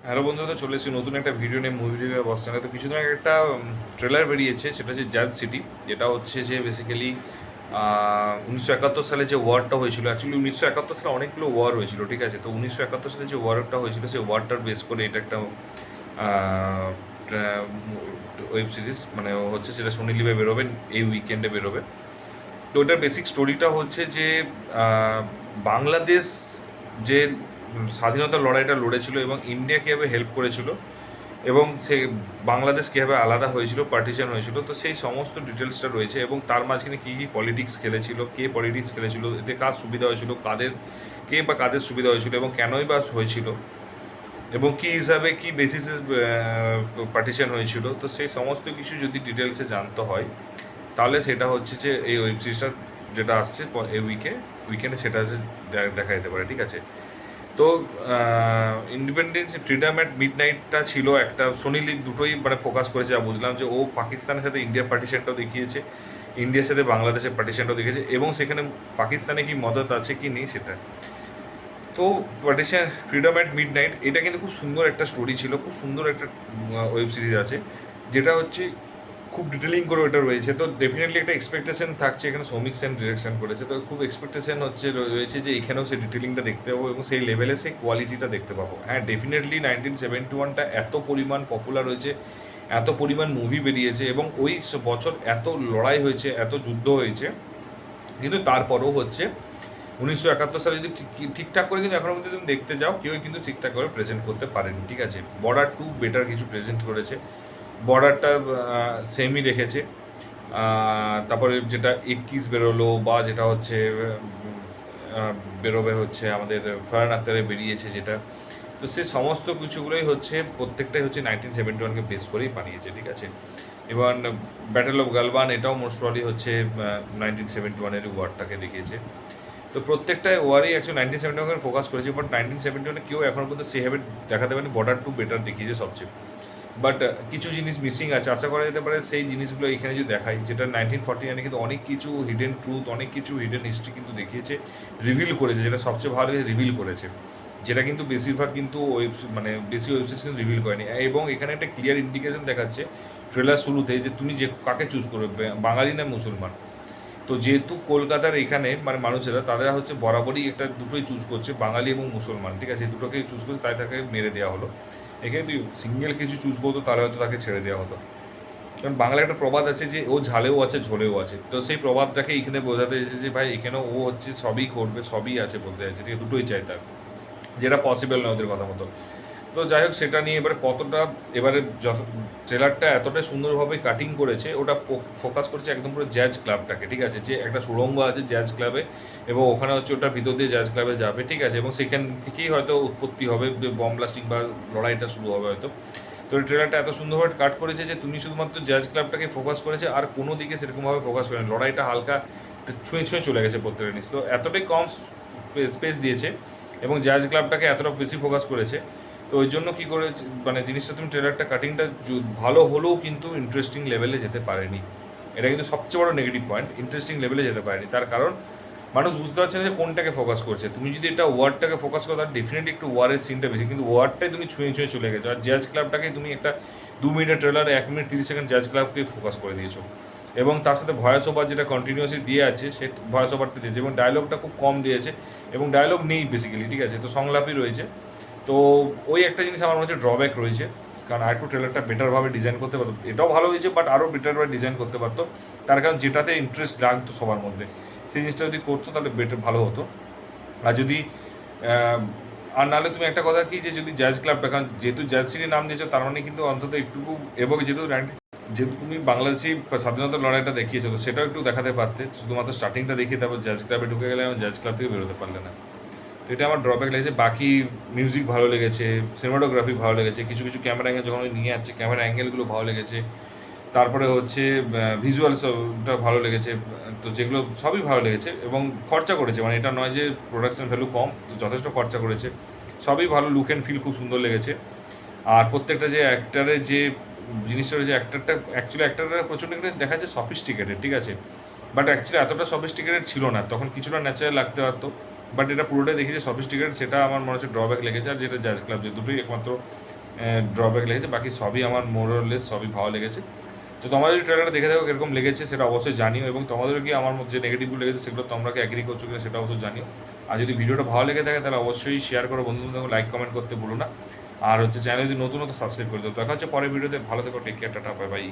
Hello বন্ধুরা, চলে এসেছি নতুন একটা ভিডিও নিয়ে, মুভি রিভিউ অবস্থানে। তো কিছুদিন আগে একটা ট্রেলার বেরিয়েছে, সেটা হচ্ছে জাজ সিটি। যেটা হচ্ছে যে বেসিক্যালি 1971 সালে যে ওয়ারটা হয়েছিল, অ্যাকচুয়ালি 1971 সালে অনেকগুলো ওয়ার হয়েছিল, ঠিক আছে। তো 1971 সালে যে ওয়ারটা হয়েছিল, সেই ওয়ারটার বেস করে এটা একটা ওয়েব সিরিজ মানে হচ্ছে, সেটা সোনি লিভে বেরোবে, এই উইকেন্ডে বেরোবে। তো ওটার বেসিক স্টোরিটা হচ্ছে যে বাংলাদেশ যে স্বাধীনতার লড়াইটা লড়েছিল এবং ইন্ডিয়া কীভাবে হেল্প করেছিল, এবং সে বাংলাদেশ কীভাবে আলাদা হয়েছিল, পার্টিশন হয়েছিল, তো সেই সমস্ত ডিটেলসটা রয়েছে। এবং তার মাঝখানে কী কী পলিটিক্স খেলেছিল, কে পলিটিক্স খেলেছিল, এতে কার সুবিধা হয়েছিল, কে বা কাদের সুবিধা হয়েছিল, এবং কেনই বা হয়েছিল, এবং কী হিসাবে কী বেসিসে পার্টিশন হয়েছিল। তো সেই সমস্ত কিছু যদি ডিটেলসে জানতে হয়, তাহলে সেটা হচ্ছে যে এই ওয়েব সিরিজটা যেটা আসছে এই উইকেন্ডে, সেটা হচ্ছে দেখা যেতে পারে, ঠিক আছে। তো ইন্ডিপেন্ডেন্স ফ্রিডম অ্যাট মিড নাইটটা ছিল একটা, সোনি লিভ দুটোই মানে ফোকাস করেছে। যা বুঝলাম যে ও পাকিস্তানের সাথে ইন্ডিয়ার পার্টিশনটাও দেখিয়েছে, ইন্ডিয়ার সাথে বাংলাদেশের পার্টিশনটাও দেখিয়েছে, এবং সেখানে পাকিস্তানে কি মদত আছে কি নেই সেটা। তো partition freedom at mid night এটা কিন্তু খুব সুন্দর একটা স্টোরি ছিল, খুব সুন্দর একটা ওয়েব সিরিজ আছে, যেটা হচ্ছে খুব ডিটেলিং করে ওটা রয়েছে। তো ডেফিনেটলি একটা এক্সপেকটেশন থাকছে, এখানে সৌমিক সেন ডিরেকশন করেছে, তো খুব এক্সপেকটেশন রয়েছে যে এখানেও সেই ডিটেলিংটা দেখতে পাবো এবং সেই লেভেলে সেই কোয়ালিটিটা দেখতে পাবো। হ্যাঁ, ডেফিনেটলি 1971টা এত পরিমাণ পপুলার হয়েছে, এত পরিমাণ মুভি বেরিয়েছে, এবং ওই বছর এত লড়াই হয়েছে, এত যুদ্ধ হয়েছে, কিন্তু তারপরেও হচ্ছে 1971 সালে যদি ঠিকঠাক করে কিন্তু এখনো পর্যন্ত তুমি দেখতে যাও, কেউই কিন্তু ঠিকঠাক করে প্রেজেন্ট করতে পারেনি, ঠিক আছে। বর্ডার 2 বেটার কিছু প্রেজেন্ট করেছে, বর্ডারটা সেমই রেখেছে। তারপরে যেটা 21 বেরোলো, বা যেটা হচ্ছে বেরোবে হচ্ছে আমাদের ফারহান আখতারে বেরিয়েছে যেটা, তো সে সমস্ত কিছুগুলোই হচ্ছে প্রত্যেকটাই হচ্ছে 1971কে বেস করেই বানিয়েছে, ঠিক আছে। এবং ব্যাটেল অফ গালওয়ান এটাও মোস্ট প্রবলি হচ্ছে 1971-এর ওয়ারটাকে দেখিয়েছে। তো প্রত্যেকটা ওয়ারই অ্যাকচুয়ালি 1971 ফোকাস করেছে, বাট 1971 কেউ এখনো পর্যন্ত সেভাবে দেখাতে পারেনি। বর্ডার 2 বেটার দেখিয়েছে সবচেয়ে, বাট কিছু জিনিস মিসিং আছে। আশা করা যেতে পারে সেই জিনিসগুলো এখানে যদি দেখাই, যেটা 1949 কিন্তু অনেক কিছু হিডেন ট্রুথ, অনেক কিছু হিডেন হিস্ট্রি কিন্তু দেখিয়েছে, রিভিল করেছে, যেটা সবচেয়ে ভালো রিভিল করেছে, যেটা কিন্তু বেশিরভাগ কিন্তু মানে বেশি ওয়েবসাইট কিন্তু রিভিল করেনি। এবং এখানে একটা ক্লিয়ার ইন্ডিকেশন দেখাচ্ছে ট্রেলার শুরুতে, যে তুমি যে কাকে চুজ করবে, বাঙালি না মুসলমান। তো যেহেতু কলকাতার এখানে মানে মানুষেরা তারা হচ্ছে বরাবরই একটা দুটোই চুজ করছে, বাঙালি এবং মুসলমান, ঠিক আছে, দুটোকেই চুজ করছে, তাই তাকে মেরে দেওয়া হলো। এখানে তুই সিঙ্গেল কিছু চুজ করতো, তাহলে হয়তো তাকে ছেড়ে দেওয়া হতো। কারণ বাংলায় একটা প্রবাদ আছে যে ও ঝালেও আছে ঝোলেও আছে, তো সেই প্রবাদটাকে এখানে বোঝাতে এসেছে যে ভাই এখানেও ও হচ্ছে সবই করবে, সবই আছে বলতে চাইছে, ঠিক আছে, দুটোই চাই তার, যেটা পসিবল নয় ওদের কথা মতো। তো যাই হোক, সেটা নিয়ে এবারে কতটা, এবারে যত ট্রেলারটা এতটাই সুন্দরভাবে কাটিং করেছে, ওটা ফোকাস করছে একদম পুরো জ্যাজ ক্লাবটাকে, ঠিক আছে, যে একটা সুড়ঙ্গ আছে জ্যাজ ক্লাবে, এবং ওখানে হচ্ছে ওটার ভিতর দিয়ে জ্যাজ ক্লাবে যাবে, ঠিক আছে, এবং সেখান থেকেই হয়তো উৎপত্তি হবে বম ব্লাস্টিং বা লড়াইটা শুরু হবে হয়তো। তো এই ট্রেলারটা এত সুন্দরভাবে কাট করেছে যে তুমি শুধুমাত্র জ্যাজ ক্লাবটাকে ফোকাস করেছে, আর কোনো দিকে সেরকমভাবে ফোকাস করেনি, লড়াইটা হালকা ছুঁয়ে ছুঁয়ে চলে গেছে প্রত্যেকটা জিনিস। তো এতটাই কম স্পেস দিয়েছে এবং জ্যাজ ক্লাবটাকে এতটা বেশি ফোকাস করেছে। তো ওই জন্য কী করে মানে জিনিসটা, তুমি ট্রেলারটা কাটিংটা ভালো হলেও কিন্তু ইন্টারেস্টিং লেভেলে যেতে পারেনি। এটা কিন্তু সবচেয়ে বড় নেগেটিভ পয়েন্ট, ইন্টারেস্টিং লেভেলে যেতে পারেনি। তার কারণ মানুষ বুঝতে পারছে না যে কোনটাকে ফোকাস করছে। তুমি যদি এটা ওয়ার্ডটাকে ফোকাস করো, তার ডেফিনেটলি একটু ওয়ারের সিনটা বেশি, কিন্তু ওয়ার্ডটাই তুমি ছুঁয়ে ছুঁয়ে চলে গেছো। আর জ্যাজ ক্লাবটাকে তুমি একটা 2 মিনিটের ট্রেলারে 1 মিনিট 30 সেকেন্ড জ্যাজ ক্লাবকে ফোকাস করে দিয়েছো, এবং তার সাথে ভয়েস ওভার যেটা কন্টিনিউয়াসলি দিয়ে আছে, সে ভয়েস ওভারটা দিয়েছে, এবং ডায়লগটা খুব কম দিয়েছে, এবং ডায়লগ নেই বেসিক্যালি, ঠিক আছে, তো সংলাপই রয়েছে। তো ওই একটা জিনিস আমার মনে হচ্ছে ড্রব্যাক রয়েছে, কারণ আরেকটু ট্রেলারটা বেটারভাবে ডিজাইন করতে পারতো। এটাও ভালো হয়েছে, বাট আরও বেটারভাবে ডিজাইন করতে পারতো। তার কারণ যেটাতে ইন্টারেস্ট লাগতো সবার মধ্যে, সেই জিনিসটা যদি করতো তাহলে বেটার ভালো হতো। আর যদি আর নাহলে তুমি একটা কথা কি, যে যদি জ্যাজ ক্লাবটা, কারণ যেহেতু জ্যাজ সিটির নাম দিয়েছো, তার মানে কিন্তু অন্তত একটুকু, এবং যেহেতু তুমি বাংলাদেশি স্বাধীনতার লড়াইটা দেখিয়েছো, তো সেটাও একটু দেখাতে পারতে। শুধুমাত্র স্টার্টিংটা দেখিয়ে তারপর জ্যাজ ক্লাবে ঢুকে গেলে, এবং জ্যাজ ক্লাব থেকে বেরোতে পারলে না। তো এটা আমার ড্রব্যাক লেগেছে। বাকি মিউজিক ভালো লেগেছে, সিনেমাটোগ্রাফি ভালো লেগেছে, কিছু কিছু ক্যামেরা অ্যাঙ্গেল যখন নিয়ে যাচ্ছে, ক্যামেরা অ্যাঙ্গেলগুলো ভালো লেগেছে। তারপরে হচ্ছে ভিজুয়ালসটা ভালো লেগেছে। তো যেগুলো সবই ভালো লেগেছে, এবং খরচা করেছে, মানে এটা নয় যে প্রোডাকশন ভ্যালু কম, যথেষ্ট খরচা করেছে। সবই ভালো, লুক অ্যান্ড ফিল খুব সুন্দর লেগেছে। আর প্রত্যেকটা যে অ্যাক্টারের যে জিনিসটা রয়েছে, অ্যাক্টাররা প্রচণ্ড একটা দেখা যাচ্ছে সফিস্টিকেটেড, ঠিক আছে, বাট অ্যাকচুয়ালি এতটা সফিস্টিকেটেড ছিল না, তখন কিছুটা ন্যাচারাল লাগতে পারতো, বাট এটা পুরোটাই দেখি যে সফিস্টিকেটেড, সেটা আমার মনে হচ্ছে ড্রব্যাক লেগেছে। আর যেটা জ্যাজ ক্লাব, যে দুটোই একমাত্র ড্রব্যাক লেগেছে, বাকি সবই আমার মোরলেস সবই ভালো লেগেছে। তো তোমাদের যদি ট্রেলারটা দেখে থাকো কীরকম লেগেছে সেটা অবশ্যই জানিও, এবং তোমাদের কি আমার যে নেগেটিভগুলো লেগেছে সেগুলো তোমরা কি অ্যাগ্রি করছো কিনা সেটা অবশ্যই জানিও। আর যদি ভিডিওটা ভালো লেগে থাকে তাহলে অবশ্যই শেয়ার করো বন্ধুদের সঙ্গে, লাইক কমেন্ট করতে ভুলো না। আর হচ্ছে চ্যানেল যদি নতুন হতো সাবস্ক্রাইব করে দাও। দেখা হচ্ছে পরের ভিডিওতে, ভালো থেকো, take care, tata, bye by.